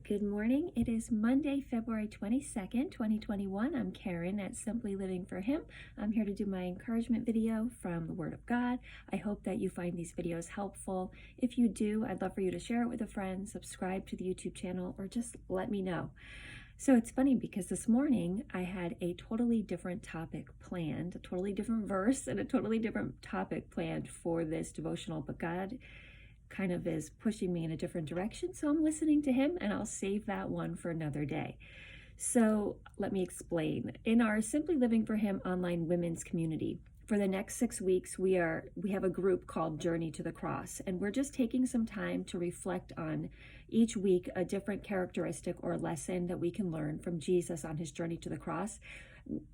Good morning. It is Monday, February 22nd, 2021. I'm Karen at Simply Living for Him. I'm here to do my encouragement video from the Word of God. I hope that you find these videos helpful. If you do, I'd love for you to share it with a friend, subscribe to the YouTube channel, or just let me know. So it's funny because this morning I had a totally different topic planned, a totally different verse and a totally different topic planned for this devotional, but God kind of is pushing me in a different direction. So I'm listening to him, and I'll save that one for another day. So let me explain. In our Simply Living for Him online women's community, for the next 6 weeks, we have a group called Journey to the Cross, and we're just taking some time to reflect on each week a different characteristic or lesson that we can learn from Jesus on his journey to the cross.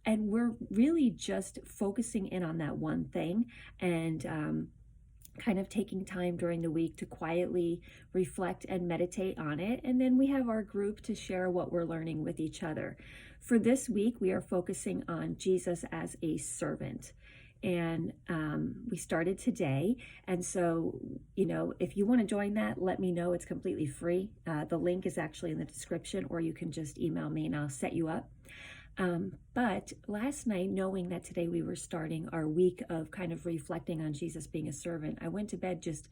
And we're really just focusing in on that one thing and kind of taking time during the week to quietly reflect and meditate on it. And then we have our group to share what we're learning with each other. For this week, we are focusing on Jesus as a servant. And we started today. And so, if you want to join that, let me know. It's completely free. The link is actually in the description, or you can just email me and I'll set you up. But last night, knowing that today we were starting our week of kind of reflecting on Jesus being a servant, I went to bed just,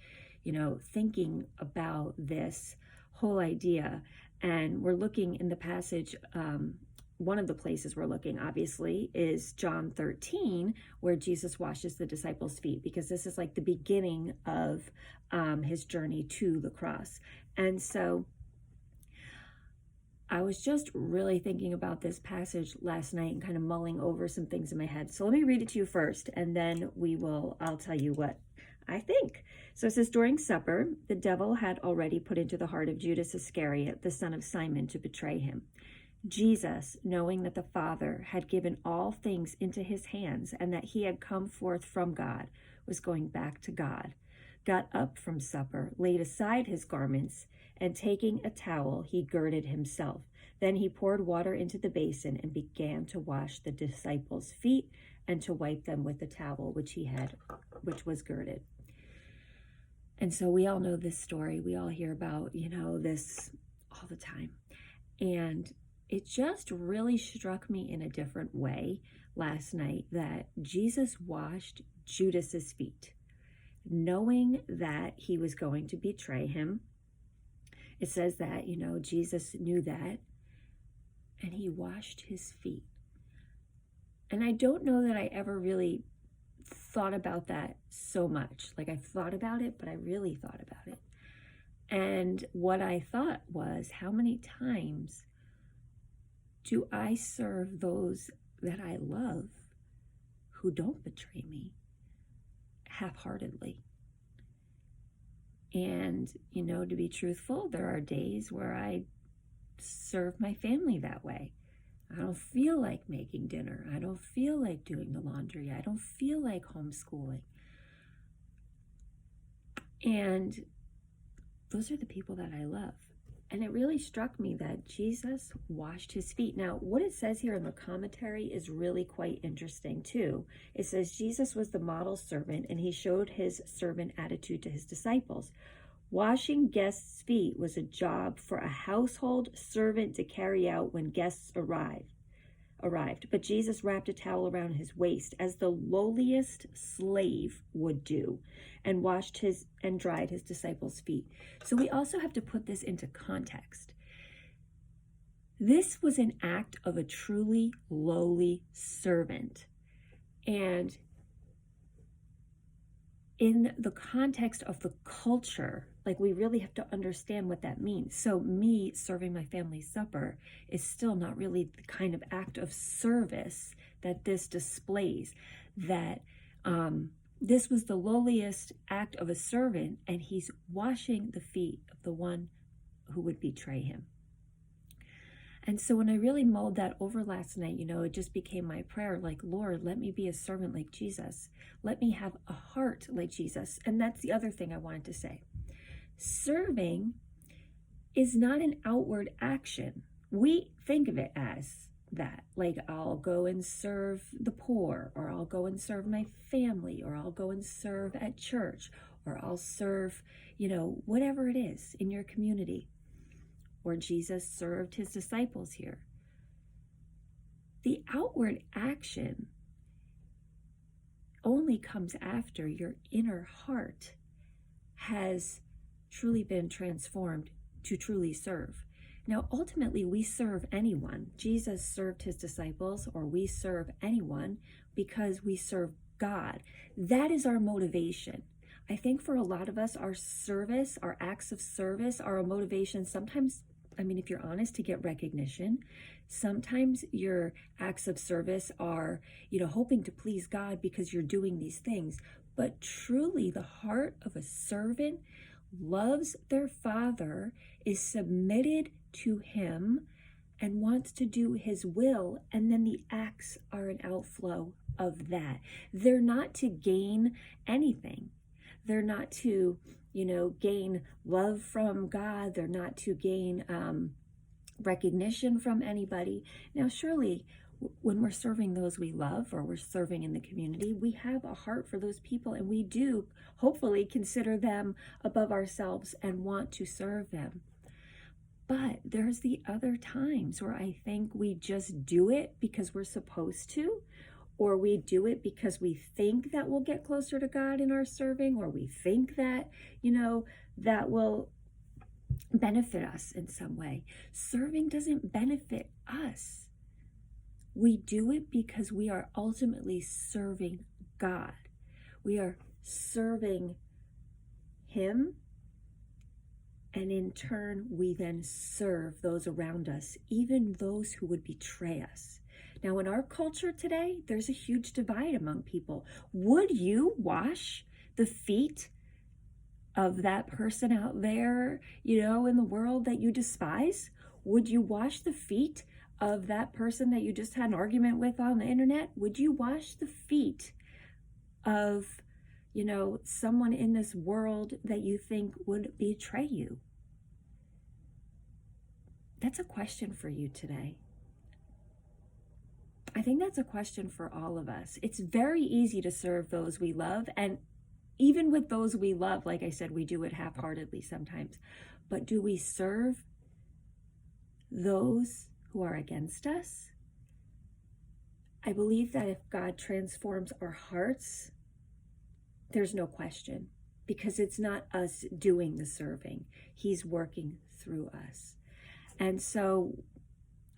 thinking about this whole idea. And we're looking in the passage, one of the places we're looking, obviously, is John 13, where Jesus washes the disciples' feet, because this is like the beginning of his journey to the cross. And so I was just really thinking about this passage last night and kind of mulling over some things in my head. So let me read it to you first, and then I'll tell you what I think. So it says, during supper, the devil had already put into the heart of Judas Iscariot, the son of Simon, to betray him. Jesus, knowing that the Father had given all things into his hands and that he had come forth from God, was going back to God, got up from supper, laid aside his garments, and taking a towel, he girded himself. Then he poured water into the basin and began to wash the disciples' feet and to wipe them with the towel which was girded. And so we all know this story. We all hear about, this all the time. And it just really struck me in a different way last night that Jesus washed Judas's feet, knowing that he was going to betray him. It says that, Jesus knew that, and he washed his feet. And I don't know that I ever really thought about that so much. Like, I thought about it, but I really thought about it. And what I thought was, how many times do I serve those that I love who don't betray me half-heartedly? And, to be truthful, there are days where I serve my family that way. I don't feel like making dinner. I don't feel like doing the laundry. I don't feel like homeschooling. And those are the people that I love. And it really struck me that Jesus washed his feet. Now, what it says here in the commentary is really quite interesting too. It says Jesus was the model servant, and he showed his servant attitude to his disciples. Washing guests' feet was a job for a household servant to carry out when guests arrived. But Jesus wrapped a towel around his waist as the lowliest slave would do, and washed and dried his disciples' feet. So we also have to put this into context. This was an act of a truly lowly servant. And in the context of the culture, we really have to understand what that means. So me serving my family's supper is still not really the kind of act of service that this displays. That this was the lowliest act of a servant, and he's washing the feet of the one who would betray him. And so when I really mulled that over last night, it just became my prayer, Lord, let me be a servant like Jesus. Let me have a heart like Jesus. And that's the other thing I wanted to say. Serving is not an outward action. We think of it as that. I'll go and serve the poor, or I'll go and serve my family, or I'll go and serve at church, or I'll serve, whatever it is in your community. or Jesus served his disciples here. The outward action only comes after your inner heart has truly been transformed to truly serve. Now, ultimately, we serve anyone. Jesus served his disciples, or we serve anyone because we serve God. That is our motivation. I think for a lot of us, our service, our acts of service are a motivation sometimes, if you're honest, to get recognition. Sometimes your acts of service are, hoping to please God because you're doing these things. But truly, the heart of a servant loves their father, is submitted to him, and wants to do his will. And then the acts are an outflow of that. They're not to gain anything. They're not to, gain love from God. They're not to gain recognition from anybody. Now, surely, when we're serving those we love, or we're serving in the community, we have a heart for those people, and we do hopefully consider them above ourselves and want to serve them. But there's the other times where I think we just do it because we're supposed to, or we do it because we think that we'll get closer to God in our serving, or we think that, that will benefit us in some way. Serving doesn't benefit us. We do it because we are ultimately serving God. We are serving him, and in turn, we then serve those around us, even those who would betray us. Now, in our culture today, there's a huge divide among people. Would you wash the feet of that person out there, in the world that you despise? Would you wash the feet of that person that you just had an argument with on the internet? Would you wash the feet of, someone in this world that you think would betray you? That's a question for you today. I think that's a question for all of us. It's very easy to serve those we love. And even with those we love, like I said, we do it half-heartedly sometimes. But do we serve those who are against us? I believe that if God transforms our hearts, there's no question, because it's not us doing the serving. He's working through us. And so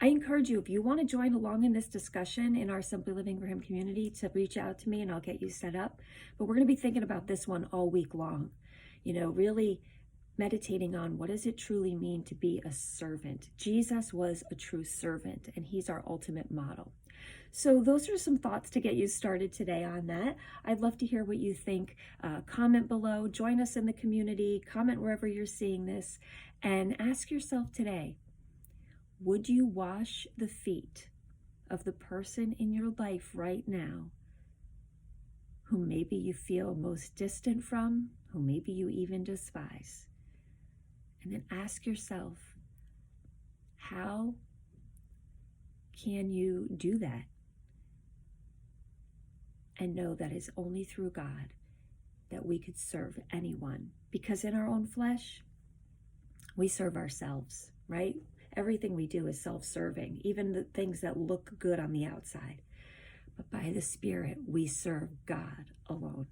I encourage you, if you want to join along in this discussion in our Simply Living for Him community, to reach out to me and I'll get you set up. But we're going to be thinking about this one all week long, really meditating on what does it truly mean to be a servant. Jesus was a true servant, and he's our ultimate model. So those are some thoughts to get you started today on that. I'd love to hear what you think. Comment below, join us in the community, comment wherever you're seeing this, and ask yourself today, would you wash the feet of the person in your life right now who maybe you feel most distant from, who maybe you even despise? And then ask yourself, how can you do that? And know that it's only through God that we could serve anyone. Because in our own flesh, we serve ourselves, right? Everything we do is self-serving, even the things that look good on the outside. But by the Spirit, we serve God alone.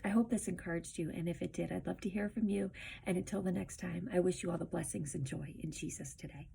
I hope this encouraged you, and if it did, I'd love to hear from you. And until the next time, I wish you all the blessings and joy in Jesus today.